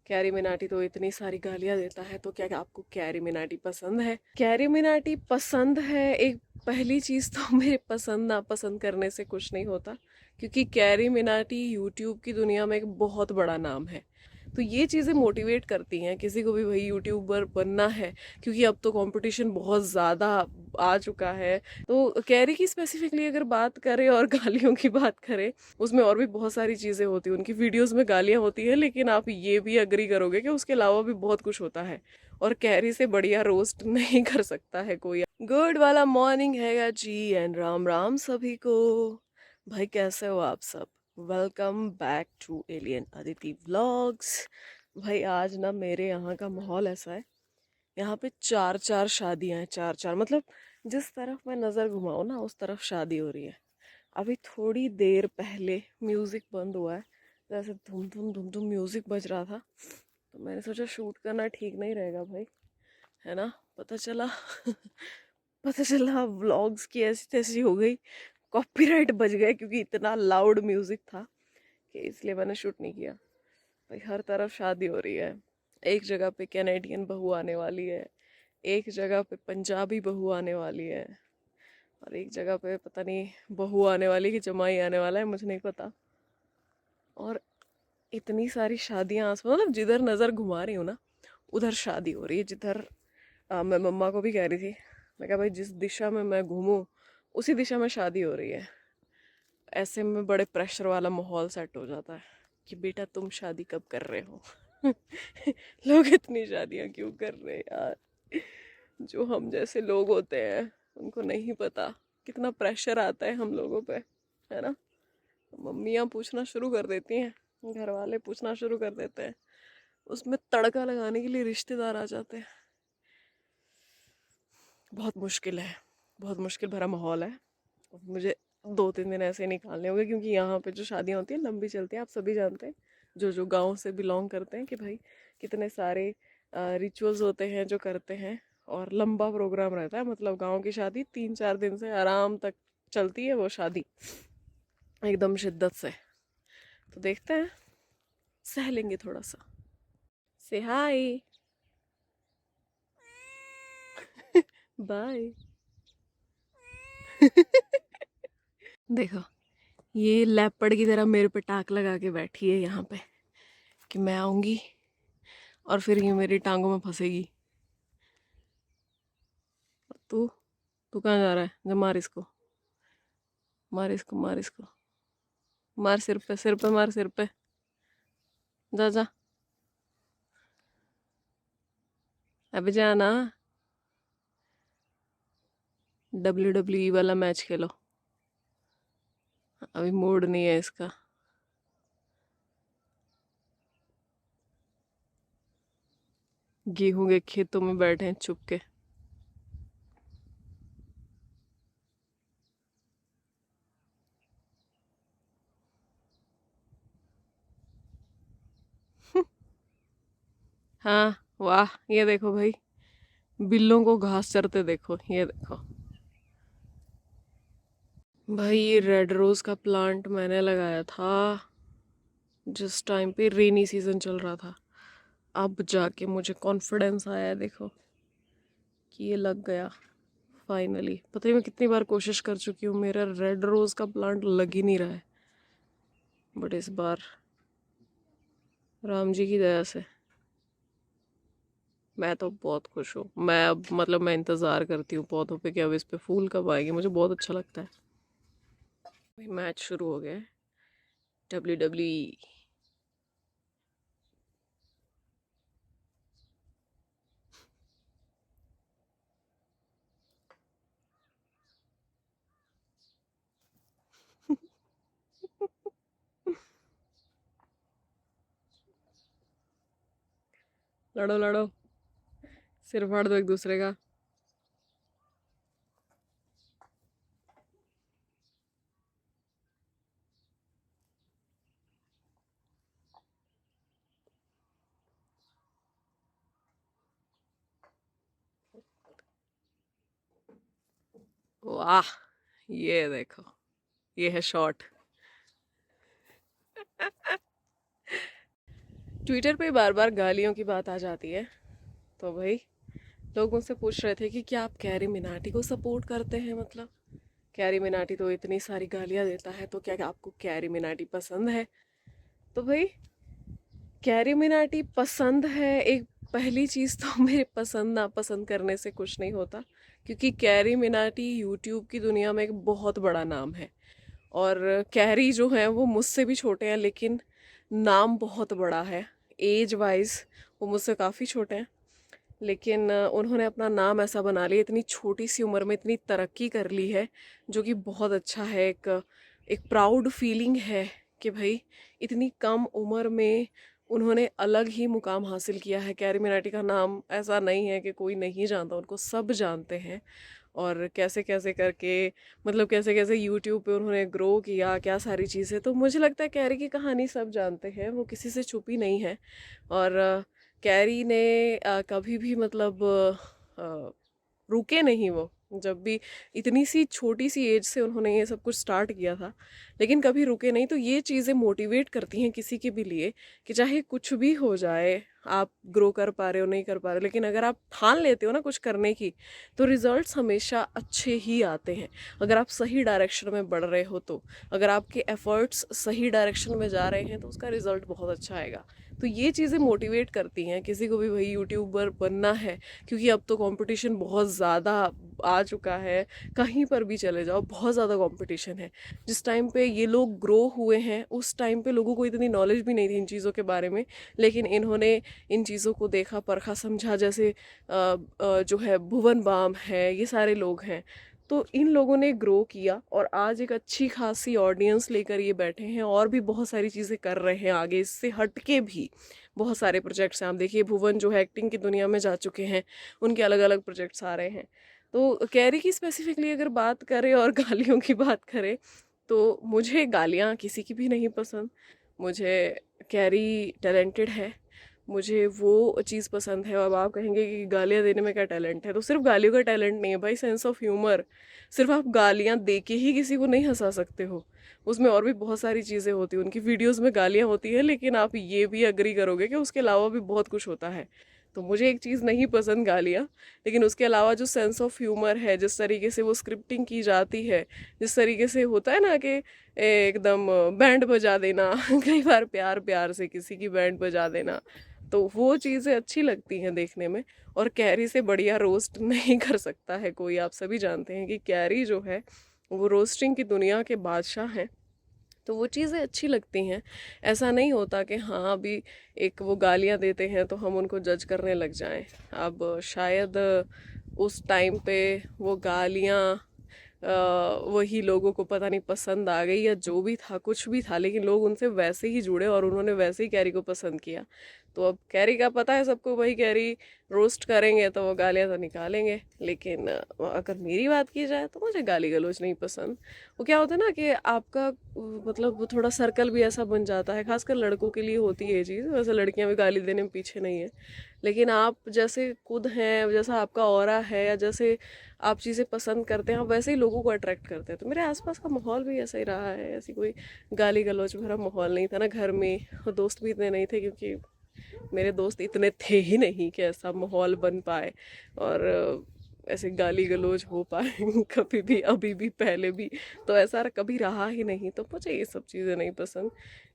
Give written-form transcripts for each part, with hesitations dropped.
Carry Minati तो इतनी सारी गालियां देता है, तो क्या आपको कैरी मिनाटी पसंद है? कैरी मिनाटी पसंद है। एक पहली चीज तो मेरे पसंद नापसंद करने से कुछ नहीं होता, क्योंकि कैरी मिनाटी यूट्यूब की दुनिया में एक बहुत बड़ा नाम है। तो ये चीज़ें मोटिवेट करती हैं किसी को भी, भाई यूट्यूबर बनना है, क्योंकि अब तो कंपटीशन बहुत ज़्यादा आ चुका है। तो कैरी की स्पेसिफिकली अगर बात करें और गालियों की बात करें, उसमें और भी बहुत सारी चीज़ें होती हैं। उनकी वीडियोस में गालियां होती हैं, लेकिन आप ये भी अग्री करोगे कि उसके अलावा भी बहुत कुछ होता है, और कैरी से बढ़िया रोस्ट नहीं कर सकता है कोई। गुड वाला मॉर्निंग हैगा जी, एंड राम राम सभी को। भाई कैसे हो आप सब? Welcome back to alien Aditi vlogs. भाई आज ना मेरे यहाँ का माहौल ऐसा है, यहाँ पे चार चार शादियां हैं, चार चार मतलब जिस तरफ मैं नज़र घुमाऊँ ना उस तरफ शादी हो रही है। अभी थोड़ी देर पहले म्यूज़िक बंद हुआ है, जैसे धुम धुम धुम धुम म्यूज़िक बज रहा था, तो मैंने सोचा शूट करना ठीक नहीं रहेगा भाई, है ना। पता चला पता चला व्लॉग्स की ऐसी तैसी हो गई, कॉपीराइट बज गए, क्योंकि इतना लाउड म्यूजिक था कि इसलिए मैंने शूट नहीं किया। भाई हर तरफ शादी हो रही है। एक जगह पे कैनेडियन बहू आने वाली है, एक जगह पे पंजाबी बहू आने वाली है, और एक जगह पे पता नहीं बहू आने वाली कि जमाई आने वाला है, मुझे नहीं पता। और इतनी सारी शादियां मतलब जिधर नज़र घुमा रही हूँ ना उधर शादी हो रही है। जिधर मैं मम्मा को भी कह रही थी, मैं कहा भाई जिस दिशा में मैं घूमूं उसी दिशा में शादी हो रही है। ऐसे में बड़े प्रेशर वाला माहौल सेट हो जाता है कि बेटा तुम शादी कब कर रहे हो। लोग इतनी शादियां क्यों कर रहे हैं यार? जो हम जैसे लोग होते हैं उनको नहीं पता कितना प्रेशर आता है हम लोगों पे, है ना। मम्मियाँ पूछना शुरू कर देती हैं, घर वाले पूछना शुरू कर देते हैं, उसमें तड़का लगाने के लिए रिश्तेदार आ जाते हैं। बहुत मुश्किल है, बहुत मुश्किल भरा माहौल है। मुझे 2-3 दिन ऐसे निकालने होंगे, क्योंकि यहाँ पे जो शादियाँ होती हैं लंबी चलती हैं, आप सभी जानते हैं जो जो गांव से बिलोंग करते हैं कि भाई कितने सारे रिचुअल्स होते हैं जो करते हैं, और लंबा प्रोग्राम रहता है। मतलब गांव की शादी 3-4 दिन से आराम तक चलती है वो शादी, एकदम शिद्दत से। तो देखते हैं, सह लेंगे थोड़ा सा। से हाय, बाय। देखो, ये लेपर्ड की तरह मेरे पे टाक लगा के बैठी है यहाँ पे, कि मैं आऊंगी और फिर ये मेरी टांगों में फंसेगी। तू तू कहाँ जा रहा है? जा मार इसको, मार इसको, मार इसको, मार सिर पे, सिर पे मार, सिर पे। जा जा, अभी जाना। WWE वाला मैच खेलो, अभी मूड नहीं है इसका। गेहूं के खेतों में बैठे हैं छुप के। हाँ, वाह, ये देखो भाई, बिल्लों को घास चरते देखो, ये देखो। भाई ये रेड रोज का प्लांट मैंने लगाया था जिस टाइम पे रेनी सीजन चल रहा था। अब जाके मुझे कॉन्फिडेंस आया, देखो कि ये लग गया फाइनली। पता नहीं मैं कितनी बार कोशिश कर चुकी हूँ, मेरा रेड रोज का प्लांट लग ही नहीं रहा है, बट इस बार राम जी की दया से मैं तो बहुत खुश हूँ। मैं अब मतलब मैं इंतज़ार करती हूँ पौधों पे कि अब इस पे फूल कब आएंगे, मुझे बहुत अच्छा लगता है। भाई मैच शुरू हो गया है, WWE। लड़ो लड़ो, सिर फाड़ दो एक दूसरे का। वाह, ये देखो, ये है शॉट। ट्विटर पे बार बार गालियों की बात आ जाती है, तो भाई लोग मुझसे पूछ रहे थे कि क्या आप कैरी मिनाटी को सपोर्ट करते हैं। मतलब कैरी मिनाटी तो इतनी सारी गालियां देता है, तो क्या आपको कैरी मिनाटी पसंद है? तो भाई कैरी मिनाटी पसंद है, एक पहली चीज़ तो मेरे पसंद नापसंद करने से कुछ नहीं होता, क्योंकि कैरी मिनाटी यूट्यूब की दुनिया में एक बहुत बड़ा नाम है। और कैरी जो है वो मुझसे भी छोटे हैं, लेकिन नाम बहुत बड़ा है। एज वाइज वो मुझसे काफ़ी छोटे हैं, लेकिन उन्होंने अपना नाम ऐसा बना लिया, इतनी छोटी सी उम्र में इतनी तरक्की कर ली है, जो कि बहुत अच्छा है। एक प्राउड फीलिंग है कि भाई इतनी कम उम्र में उन्होंने अलग ही मुकाम हासिल किया है। कैरी मिनाटी का नाम ऐसा नहीं है कि कोई नहीं जानता, उनको सब जानते हैं। और कैसे कैसे करके, मतलब कैसे कैसे यूट्यूब पे उन्होंने ग्रो किया, क्या सारी चीज़ें। तो मुझे लगता है कैरी की कहानी सब जानते हैं, वो किसी से छुपी नहीं है। और कैरी ने कभी भी मतलब रुके नहीं वो। जब भी इतनी सी छोटी सी एज से उन्होंने ये सब कुछ स्टार्ट किया था, लेकिन कभी रुके नहीं। तो ये चीज़ें मोटिवेट करती हैं किसी के भी लिए कि चाहे कुछ भी हो जाए, आप ग्रो कर पा रहे हो नहीं कर पा रहे हो, लेकिन अगर आप ठान लेते हो ना कुछ करने की, तो रिजल्ट्स हमेशा अच्छे ही आते हैं। अगर आप सही डायरेक्शन में बढ़ रहे हो तो, अगर आपके एफर्ट्स सही डायरेक्शन में जा रहे हैं तो उसका रिजल्ट बहुत अच्छा आएगा। तो ये चीज़ें मोटिवेट करती हैं किसी को भी भाई यूट्यूबर बनना है, क्योंकि अब तो कंपटीशन बहुत ज़्यादा आ चुका है। कहीं पर भी चले जाओ बहुत ज़्यादा कंपटीशन है। जिस टाइम पे ये लोग ग्रो हुए हैं उस टाइम पे लोगों को इतनी नॉलेज भी नहीं थी इन चीज़ों के बारे में, लेकिन इन्होंने इन चीज़ों को देखा, परखा, समझा। जैसे जो है भुवन बाम है, ये सारे लोग हैं। तो इन लोगों ने ग्रो किया और आज एक अच्छी खासी ऑडियंस लेकर ये बैठे हैं, और भी बहुत सारी चीज़ें कर रहे हैं आगे। इससे हट के भी बहुत सारे प्रोजेक्ट्स हैं। आप देखिए भुवन जो है एक्टिंग की दुनिया में जा चुके हैं, उनके अलग अलग प्रोजेक्ट्स आ रहे हैं। तो कैरी की स्पेसिफिकली अगर बात करें और गालियों की बात करें, तो मुझे गालियाँ किसी की भी नहीं पसंद। मुझे कैरी टैलेंटेड है, मुझे वो चीज़ पसंद है। अब आप कहेंगे कि गालियाँ देने में क्या टैलेंट है, तो सिर्फ गालियों का टैलेंट नहीं है भाई, सेंस ऑफ ह्यूमर। सिर्फ आप गालियाँ दे के ही किसी को नहीं हंसा सकते हो, उसमें और भी बहुत सारी चीज़ें होती हैं। उनकी वीडियोस में गालियाँ होती हैं, लेकिन आप ये भी अग्री करोगे कि उसके अलावा भी बहुत कुछ होता है। तो मुझे एक चीज़ नहीं पसंद गालियाँ, लेकिन उसके अलावा जो सेंस ऑफ ह्यूमर है, जिस तरीके से वो स्क्रिप्टिंग की जाती है, जिस तरीके से होता है ना कि एकदम बैंड बजा देना कई बार प्यार प्यार से किसी की बैंड बजा देना, तो वो चीज़ें अच्छी लगती हैं देखने में। और कैरी से बढ़िया रोस्ट नहीं कर सकता है कोई। आप सभी जानते हैं कि कैरी जो है वो रोस्टिंग की दुनिया के बादशाह हैं। तो वो चीज़ें अच्छी लगती हैं। ऐसा नहीं होता कि हाँ अभी एक वो गालियाँ देते हैं तो हम उनको जज करने लग जाएं। अब शायद उस टाइम पे वो गालियाँ वही लोगों को पता नहीं पसंद आ गई या जो भी था, कुछ भी था, लेकिन लोग उनसे वैसे ही जुड़े और उन्होंने वैसे ही कैरी को पसंद किया। तो अब कैरी का पता है सबको, भाई कैरी रोस्ट करेंगे तो वो गालियाँ तो निकालेंगे। लेकिन अगर मेरी बात की जाए तो मुझे गाली गलौज नहीं पसंद। वो क्या होता है ना कि आपका मतलब वो थोड़ा सर्कल भी ऐसा बन जाता है, खासकर लड़कों के लिए होती है ये चीज़। वैसे लड़कियां भी गाली देने में पीछे नहीं है, लेकिन आप जैसे खुद हैं, जैसा आपका ऑरा है, या जैसे आप चीज़ें पसंद करते हैं, आप वैसे ही लोगों को अट्रैक्ट करते हैं। तो मेरे आसपास का माहौल भी ऐसा ही रहा है। ऐसी कोई गाली गलौज भरा माहौल नहीं था ना घर में, और दोस्त भी इतने नहीं थे, क्योंकि मेरे दोस्त इतने थे ही नहीं कि ऐसा माहौल बन पाए और ऐसे गाली गलौज हो पाए कभी भी, अभी भी, पहले भी। तो ऐसा कभी रहा ही नहीं। तो मुझे ये सब चीज़ें नहीं पसंद।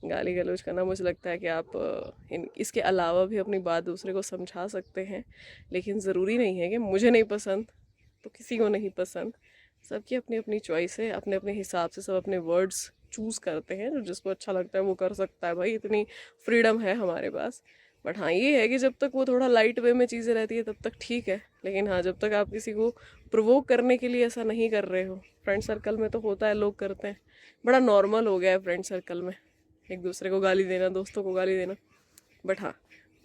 गाली गलौज करना, मुझे लगता है कि आप इसके अलावा भी अपनी बात दूसरे को समझा सकते हैं, लेकिन ज़रूरी नहीं है कि मुझे नहीं पसंद तो किसी को नहीं पसंद। सबकी अपनी अपनी चॉइस है, अपने अपने हिसाब से सब अपने वर्ड्स चूज़ करते हैं। जो जिसको अच्छा लगता है वो कर सकता है भाई, इतनी फ्रीडम है हमारे पास। बट हाँ ये है कि जब तक वो थोड़ा लाइट वे में चीज़ें रहती है तब तक ठीक है, लेकिन हाँ जब तक आप किसी को प्रोवोक करने के लिए ऐसा नहीं कर रहे हो। फ्रेंड सर्कल में तो होता है, लोग करते हैं, बड़ा नॉर्मल हो गया है फ्रेंड सर्कल में एक दूसरे को गाली देना, दोस्तों को गाली देना। बट हाँ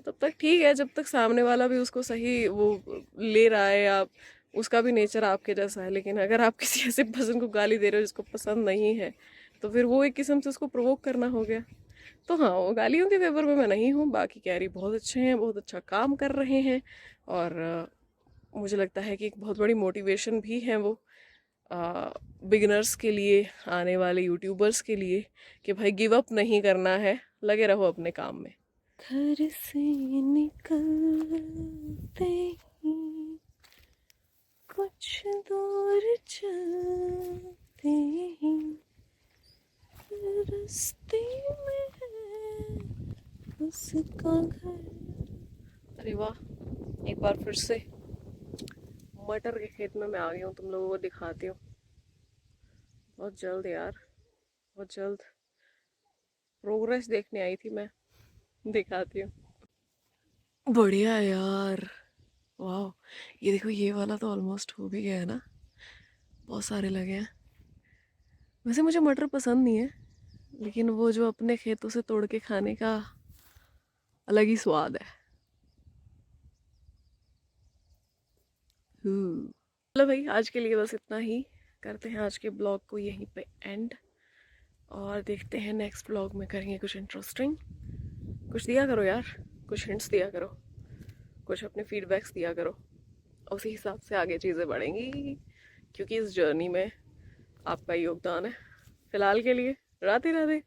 तब तक ठीक है जब तक सामने वाला भी उसको सही वो ले रहा है, आप उसका भी नेचर आपके जैसा है। लेकिन अगर आप किसी ऐसे पर्सन को गाली दे रहे हो जिसको पसंद नहीं है, तो फिर वो एक किस्म से उसको प्रोवोक करना हो गया। तो हाँ वो गालियों के फेवर में मैं नहीं हूँ। बाकी कैरी बहुत अच्छे हैं, बहुत अच्छा काम कर रहे हैं, और मुझे लगता है कि एक बहुत बड़ी मोटिवेशन भी है वो बिगिनर्स के लिए, आने वाले यूट्यूबर्स के लिए, कि भाई गिव अप नहीं करना है, लगे रहो अपने काम में। घर से निकलते ही कुछ दूर चलते ही रास्ते में है उसका घर। अरे वाह, एक बार फिर से मटर के खेत में मैं आ गई हूँ, तुम लोगों को दिखाती हूँ बहुत जल्द यार, बहुत जल्द। प्रोग्रेस देखने आई थी मैं, दिखाती हूँ। बढ़िया है यार, वाह। ये देखो, ये वाला तो ऑलमोस्ट हो भी गया है ना, बहुत सारे लगे हैं। वैसे मुझे मटर पसंद नहीं है, लेकिन वो जो अपने खेतों से तोड़ के खाने का अलग ही स्वाद है। चलो भाई, आज के लिए बस इतना ही। करते हैं आज के ब्लॉग को यहीं पे एंड, और देखते हैं नेक्स्ट ब्लॉग में करेंगे कुछ इंटरेस्टिंग। कुछ दिया करो यार, कुछ हिंट्स दिया करो, कुछ अपने फीडबैक्स दिया करो, उसी हिसाब से आगे चीज़ें बढ़ेंगी, क्योंकि इस जर्नी में आपका योगदान है। फिलहाल के लिए राधे राधे।